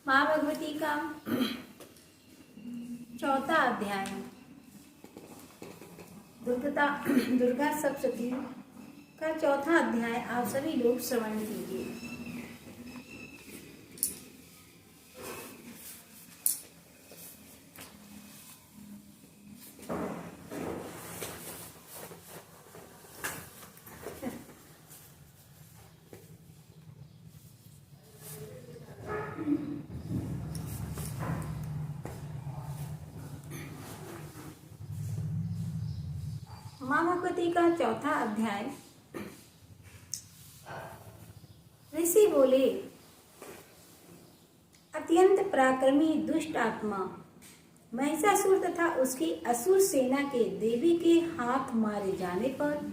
माँ भगवती का चौथा अध्याय दुर्गा सप्तशती का चौथा अध्याय आप सभी लोग श्रवण कीजिए। माँ भगवती का चौथा अध्याय। ऋषि बोले, अत्यंत पराक्रमी दुष्ट आत्मा महिषासुर तथा उसकी असुर सेना के देवी के हाथ मारे जाने पर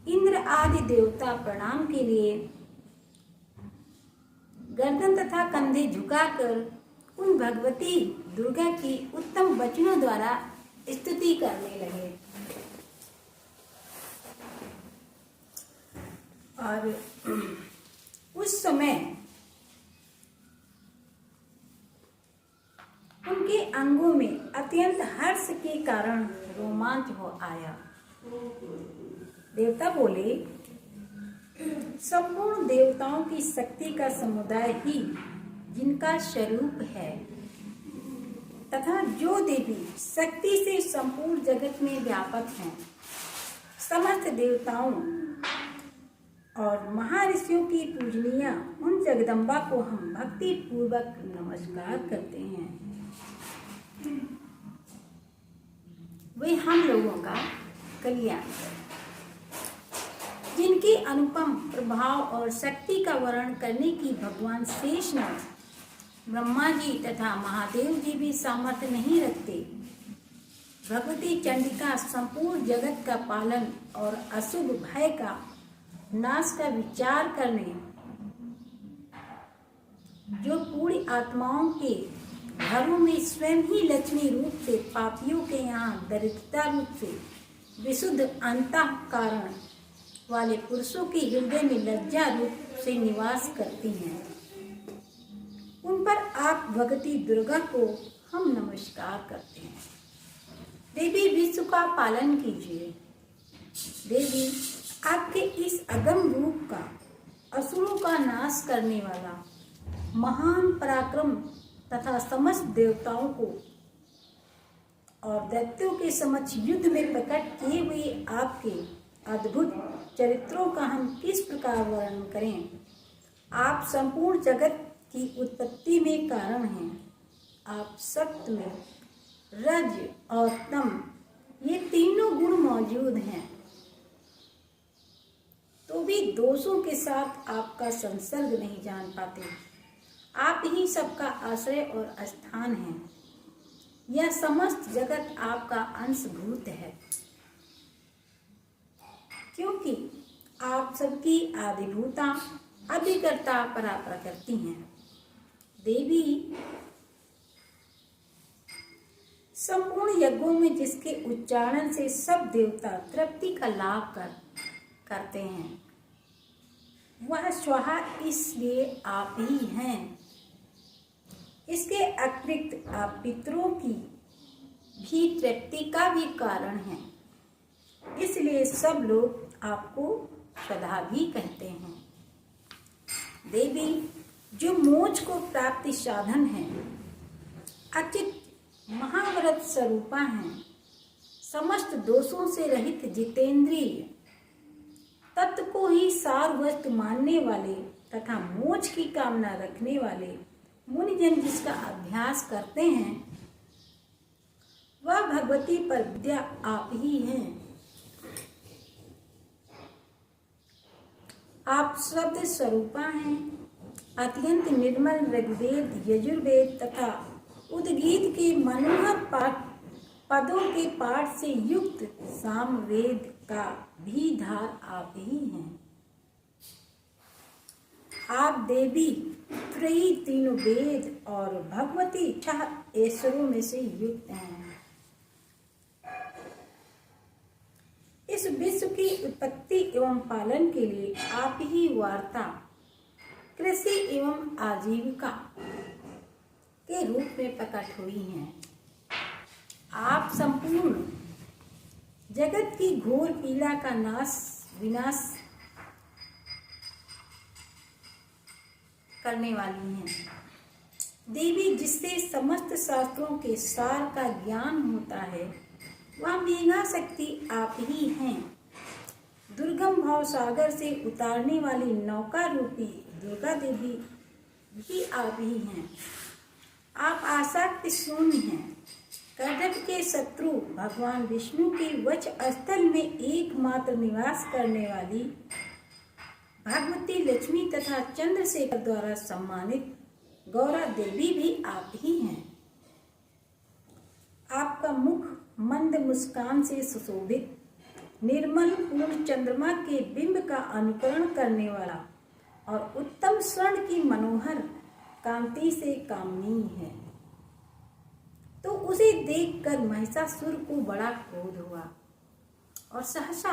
इंद्र आदि देवता प्रणाम के लिए गर्दन तथा कंधे झुकाकर उन भगवती दुर्गा की उत्तम वचनों द्वारा स्तुति करने लगे। और उस समय उनके अंगों में अत्यंत हर्ष के कारण रोमांच हो आया। देवता बोले, संपूर्ण देवताओं की शक्ति का समुदाय ही जिनका स्वरूप है तथा जो देवी शक्ति से संपूर्ण जगत में व्यापक हैं, समस्त देवताओं और महर्षियों की पूजनीय उन जगदम्बा को हम भक्ति पूर्वक नमस्कार करते हैं। वे हम लोगों का कल्याण करें। जिनके अनुपम प्रभाव और शक्ति का वर्णन करने की भगवान शेषनाग, ब्रह्मा जी तथा महादेव जी भी सामर्थ्य नहीं रखते। भगवती चंडिका संपूर्ण जगत का पालन और अशुभ भय का नाश का विचार करने, जो पूरी आत्माओं के घरों में स्वयं ही लक्ष्मी रूप से, पापियों के यहाँ दरिद्रता रूप से, विशुद्ध अंतःकरण वाले पुरुषों के हृदय में लज्जा रूप से निवास करती हैं, उन पर आप भगवती दुर्गा को हम नमस्कार करते हैं। देवी विश्व का पालन कीजिए। देवी आपके इस अगम रूप का, असुरों का नाश करने वाला महान पराक्रम तथा समस्त देवताओं को और दैत्यों के समक्ष युद्ध में प्रकट किए हुए आपके अद्भुत चरित्रों का हम किस प्रकार वर्णन करें। आप संपूर्ण जगत की उत्पत्ति में कारण हैं। आप सत्य में, रज और तम ये तीनों गुण मौजूद हैं, तो भी दोषों के साथ आपका संसर्ग नहीं जान पाते। आप ही सबका आश्रय और स्थान हैं। यह समस्त जगत आपका अंशभूत है, क्योंकि आप सबकी आदिभूता, अधिकर्ता, पराप्रकृति हैं। देवी संपूर्ण यज्ञों में जिसके उच्चारण से सब देवता तृप्ति का लाभ करते हैं, वह स्वतः इसलिए आप ही हैं। इसके अतिरिक्त आप पितरों की भी तृप्ति का भी कारण हैं, इसलिए सब लोग आपको सदा भी कहते हैं। देवी जो मोक्ष को प्राप्ति साधन है, अचित महाव्रत स्वरूपा हैं, समस्त दोषों से रहित जितेंद्रिय, तत्व को ही सार वस्तु मानने वाले तथा मोक्ष की कामना रखने वाले मुनिजन जिसका अभ्यास करते हैं, वह भगवती पर विद्या आप ही हैं। आप शब्द स्वरूपा हैं। अत्यंत निर्मल ऋग्वेद, यजुर्वेद तथा उद्गीत के मनोहर पदों के पाठ से युक्त सामवेद का भी धार आप ही हैं। आप देवी त्रयी, तीनों वेद और भगवती छह ऐश्वर्यों में से युक्त हैं। इस विश्व की उत्पत्ति एवं पालन के लिए आप ही वार्ता, कृषि एवं आजीविका, के रूप में प्रकट हुई हैं। आप संपूर्ण जगत की घोर पीड़ा का विनाश करने वाली हैं। देवी जिससे समस्त शास्त्रों के सार का ज्ञान होता है, वह मेघा शक्ति आप ही हैं। दुर्गम भाव सागर से उतारने वाली नौका रूपी दुर्गा देवी भी आप ही हैं। आप आसक्ति शून्य हैं। कदम के शत्रु भगवान विष्णु के वक्ष स्थल में एकमात्र निवास करने वाली भगवती लक्ष्मी तथा चंद्रशेखर द्वारा सम्मानित गौरा देवी भी आप ही हैं। आपका मुख मंद मुस्कान से सुशोभित निर्मल पूर्ण चंद्रमा के बिंब का अनुकरण करने वाला और उत्तम स्वर्ण की मनोहर कांति से कामनीय है। तो उसे देखकर महिषासुर को बड़ा क्रोध हुआ और सहसा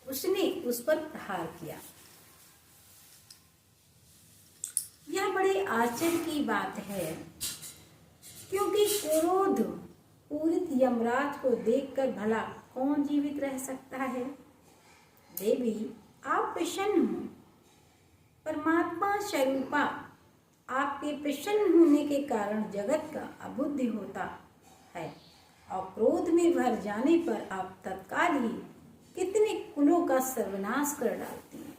उसने उस पर प्रहार किया। यह बड़े आश्चर्य की बात है, क्योंकि क्रोध पूरित यमराज को देखकर भला कौन जीवित रह सकता है। देवी आप प्रसन्न हो। परमात्मा स्वरूपा आपके प्रसन्न होने के कारण जगत का अबुद्धि होता है और क्रोध में भर जाने पर आप तत्काल ही कितने कुलों का सर्वनाश कर डालती हैं।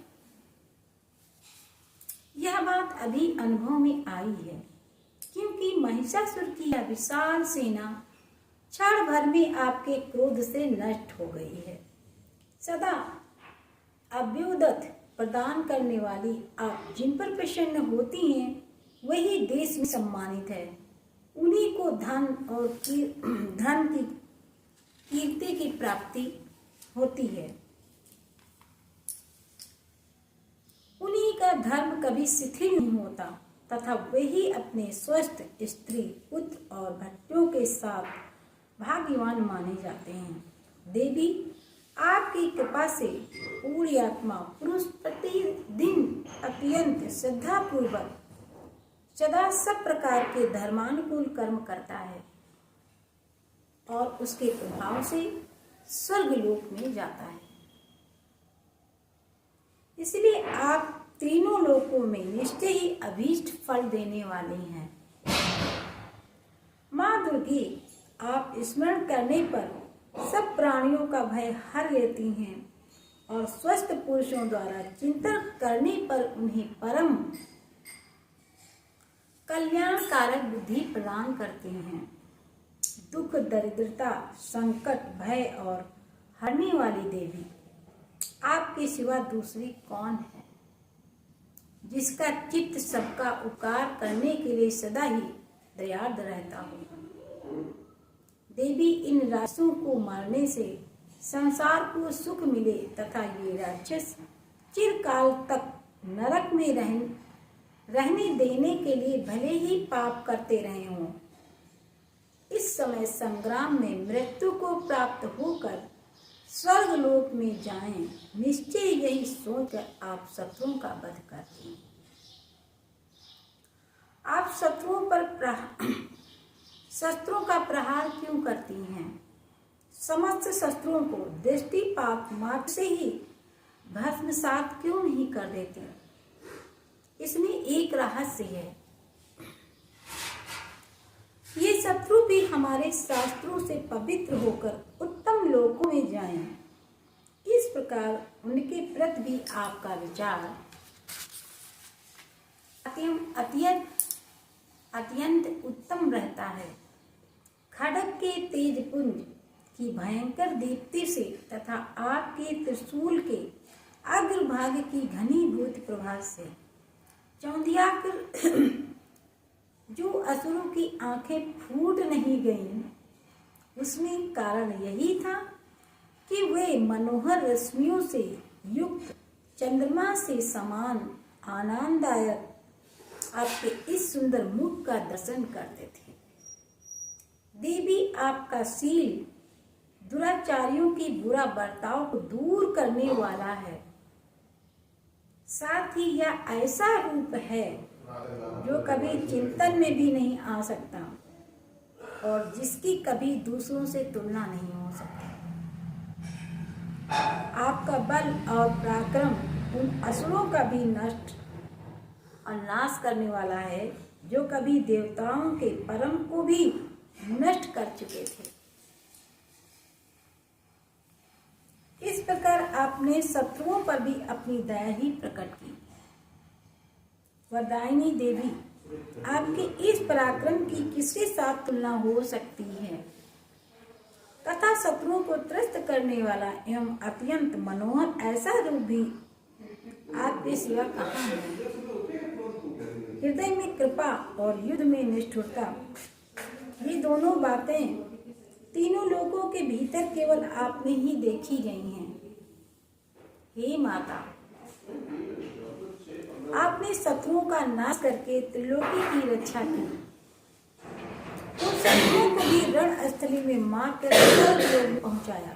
यह बात अभी अनुभव में आई है, क्योंकि महिषासुर की यह विशाल सेना क्षण भर में आपके क्रोध से नष्ट हो गई है। सदा अभ्युदय प्रदान करने वाली आप जिन पर प्रसन्न होती हैं, वही देश में सम्मानित है। उन्हीं को धन और धन की कीर्ति की प्राप्ति होती है। उन्हीं का धर्म कभी शिथिल नहीं होता तथा वही अपने स्वस्थ स्त्री पुत्र और भट्टों के साथ भाग्यवान माने जाते हैं। देवी आपकी कृपा से पूरी आत्मा पुरुष प्रतिदिन अत्यंत श्रद्धा पूर्वक सदा सब प्रकार के धर्मानुकूल कर्म करता है और उसके प्रभाव से स्वर्गलोक में जाता है। इसलिए आप तीनों लोकों में निश्चय ही अभीष्ट फल देने वाली हैं। माँ दुर्गे आप स्मरण करने पर सब प्राणियों का भय हर लेती हैं और स्वस्थ पुरुषों द्वारा चिंतन करने पर उन्हें परम कल्याणकारक बुद्धि प्रदान करती हैं। दुख दरिद्रता संकट भय और हरने वाली देवी आपके सिवा दूसरी कौन है, जिसका चित्त सबका उपकार करने के लिए सदा ही दयार्द रहता हो। देवी इन राक्षसों को मारने से संसार को सुख मिले तथा ये राक्षस चिरकाल तक नरक में रहने देने के लिए भले ही पाप करते रहे हों, इस समय संग्राम में मृत्यु को प्राप्त होकर स्वर्गलोक में जाएं। निश्चय यही सोचकर आप शत्रुओं का वध करते हैं। आप शस्त्रों का प्रहार क्यों करती हैं? समस्त शस्त्रों को दृष्टिपात मात्र से ही भस्मसात क्यों नहीं कर देती? इसमें एक रहस्य है। ये शत्रु भी हमारे शास्त्रों से पवित्र होकर उत्तम लोकों में जाएं। इस प्रकार उनके प्रति भी आपका विचार अत्यंत उत्तम रहता है। खड्ग के तेज पुंज की भयंकर दीप्ति से तथा आपके त्रिशूल के अग्रभाग की घनीभूत प्रभा से चौंधियाकर जो असुरों की आंखें फूट नहीं गईं, उसमें कारण यही था कि वे मनोहर रश्मियों से युक्त चंद्रमा से समान आनंददायक आपके इस सुंदर मुख का दर्शन करते थे। देवी आपका शील दुराचारियों की बुरा बर्ताव को दूर करने वाला है। साथ ही यह ऐसा रूप है जो कभी चिंतन में भी नहीं आ सकता और जिसकी कभी दूसरों से तुलना नहीं हो सकती। आपका बल और पराक्रम उन असुरों का भी नष्ट और नाश करने वाला है जो कभी देवताओं के परम को भी नष्ट कर चुके थे। इस प्रकार आपने शत्रुओं पर भी अपनी दया ही प्रकट की। वरदायिनी देवी, आपके इस पराक्रम की किसके साथ तुलना हो सकती है तथा शत्रुओं को त्रस्त करने वाला एवं अत्यंत मनोहर ऐसा रूप भी आपके सिवा कहाँ है। हृदय में कृपा और युद्ध में निष्ठुरता, ये दोनों बातें तीनों लोगों के भीतर केवल आप में ही देखी गई हैं। हे माता, आपने शत्रुओं का नाश करके त्रिलोकी की रक्षा की, उन शत्रुओं को भी रणस्थली में मार कर पहुंचाया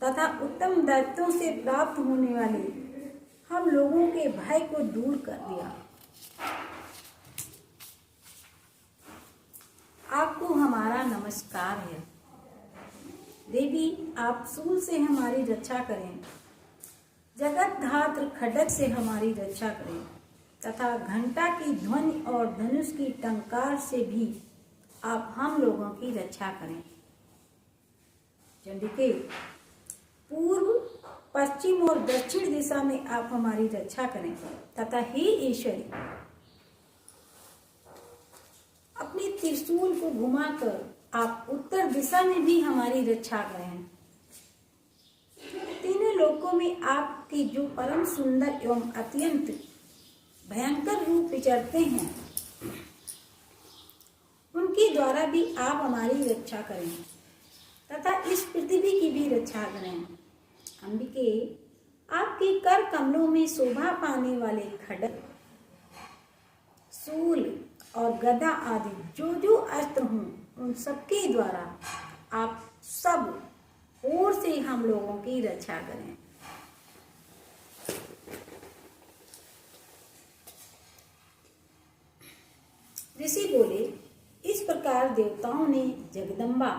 तथा उत्तम दायित्वों से प्राप्त होने वाले हम लोगों के भय को दूर कर दिया। आपको हमारा नमस्कार है। देवी, आप शूल से हमारी रक्षा करें, जगत धात्र खड्ग से हमारी रक्षा करें तथा घंटा की ध्वनि और धनुष की टंकार से भी आप हम लोगों की रक्षा करें। चंडिके, पूर्व, पश्चिम और दक्षिण दिशा में आप हमारी रक्षा करें तथा हे ईश्वरी, अपनी त्रिशूल को घुमाकर आप उत्तर दिशा में भी हमारी रक्षा करें। तीनों लोकों में आपके जो परम सुंदर एवं अत्यंत भयंकर रूप विचरते हैं, उनके द्वारा भी आप हमारी रक्षा करें तथा इस पृथ्वी की भी रक्षा करें। अंबिके, आपके कर कमलों में शोभा पाने वाले खड्ग, शूल और गदा आदि जो जो अस्त्र हों, उन सबके द्वारा आप सब ओर से हम लोगों की रक्षा करें। ऋषि बोले, इस प्रकार देवताओं ने जगदम्बा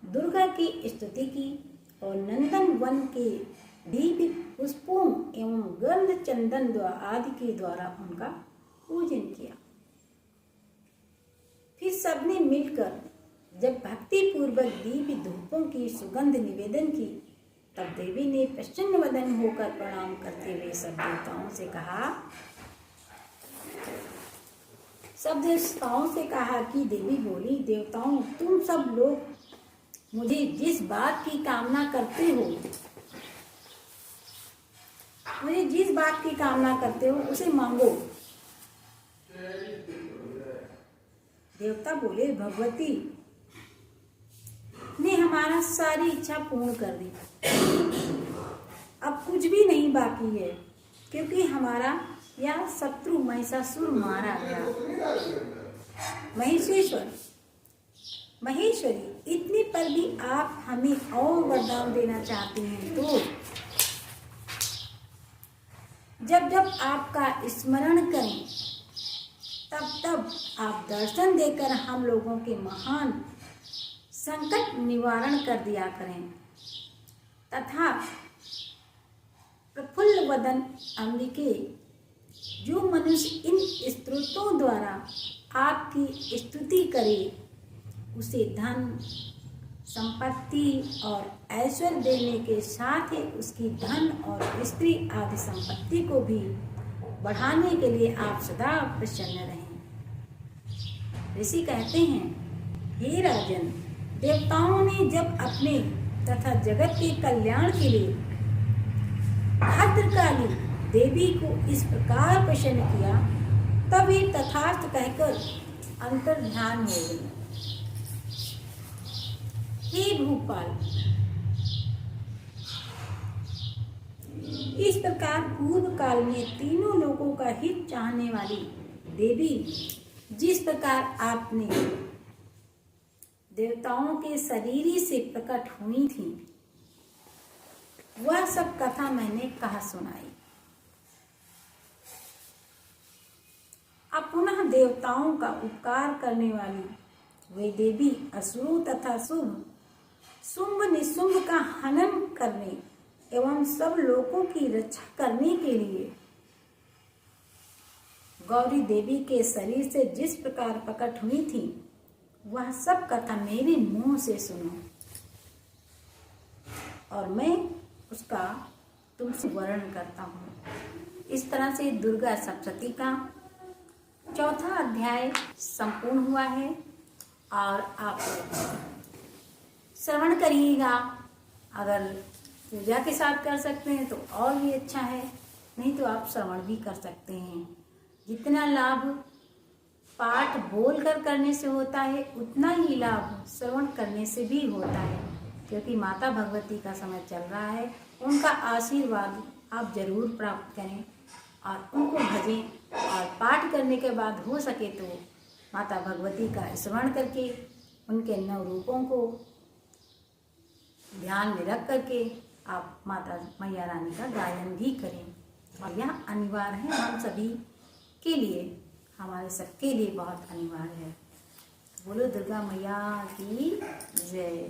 दुर्गा की स्तुति की और नंदन वन के दिव्य पुष्पों एवं गंध चंदन आदि के द्वारा उनका पूजन किया। फिर सबने मिलकर जब भक्ति पूर्वक दिव्य धूपों की सुगंध निवेदन की, तब देवी ने प्रसन्न वदन होकर प्रणाम करते हुए सब देवताओं से कहा कि देवी बोली, देवताओं, तुम सब लोग मुझे जिस बात की कामना करते हो उसे मांगो। देवता बोले, भगवती ने हमारा सारी इच्छा पूर्ण कर दी, अब कुछ भी नहीं बाकी है, क्योंकि हमारा यह शत्रु महिषासुर मारा गया। महेश्वरी, इतने पर भी आप हमें और वरदान देना चाहते हैं तो जब जब आपका स्मरण करें तब तब आप दर्शन देकर हम लोगों के महान संकट निवारण कर दिया करें तथा प्रफुल्ल वदन अंबिके, जो मनुष्य इन स्तोत्रों द्वारा आपकी स्तुति करे उसे धन, संपत्ति और ऐश्वर्य देने के साथ ही उसकी धन और स्त्री आदि संपत्ति को भी बढ़ाने के लिए आप सदा प्रसन्न रहें। ऋषि कहते हैं, हे राजन, देवताओं ने जब अपने तथा जगत के कल्याण के लिए भद्रकाली देवी को इस प्रकार प्रसन्न किया, तब वे तथार्थ कहकर अंतर्ध्यान हो गई। हे भूपाल, इस प्रकार पूर्व काल में तीनों लोगों का हित चाहने वाली देवी जिस प्रकार आपने देवताओं के शरीर से प्रकट हुई थी, वह सब कथा मैंने कहा सुनाई। अब पुनः देवताओं का उपकार करने वाली वे देवी असुरों तथा शुंभ निशुंभ का हनन करने एवं सब लोगों की रक्षा करने के लिए गौरी देवी के शरीर से जिस प्रकार प्रकट हुई थी, वह सब कथा मेरे मुंह से सुनो और मैं उसका तुमसे वर्णन करता हूँ। इस तरह से दुर्गा सप्तशती का चौथा अध्याय संपूर्ण हुआ है और आप श्रवण करिएगा। अगर पूजा के साथ कर सकते हैं तो और भी अच्छा है, नहीं तो आप श्रवण भी कर सकते हैं। जितना लाभ पाठ बोल कर करने से होता है, उतना ही लाभ श्रवण करने से भी होता है, क्योंकि माता भगवती का समय चल रहा है। उनका आशीर्वाद आप जरूर प्राप्त करें और उनको भजें और पाठ करने के बाद हो सके तो माता भगवती का स्मरण करके उनके 9 रूपों को ध्यान में रख करके आप माता मैया रानी का गायन भी करें। और यह अनिवार्य है हम सभी के लिए, हमारे सबके लिए बहुत अनिवार्य है। बोलो दुर्गा मैया की जय।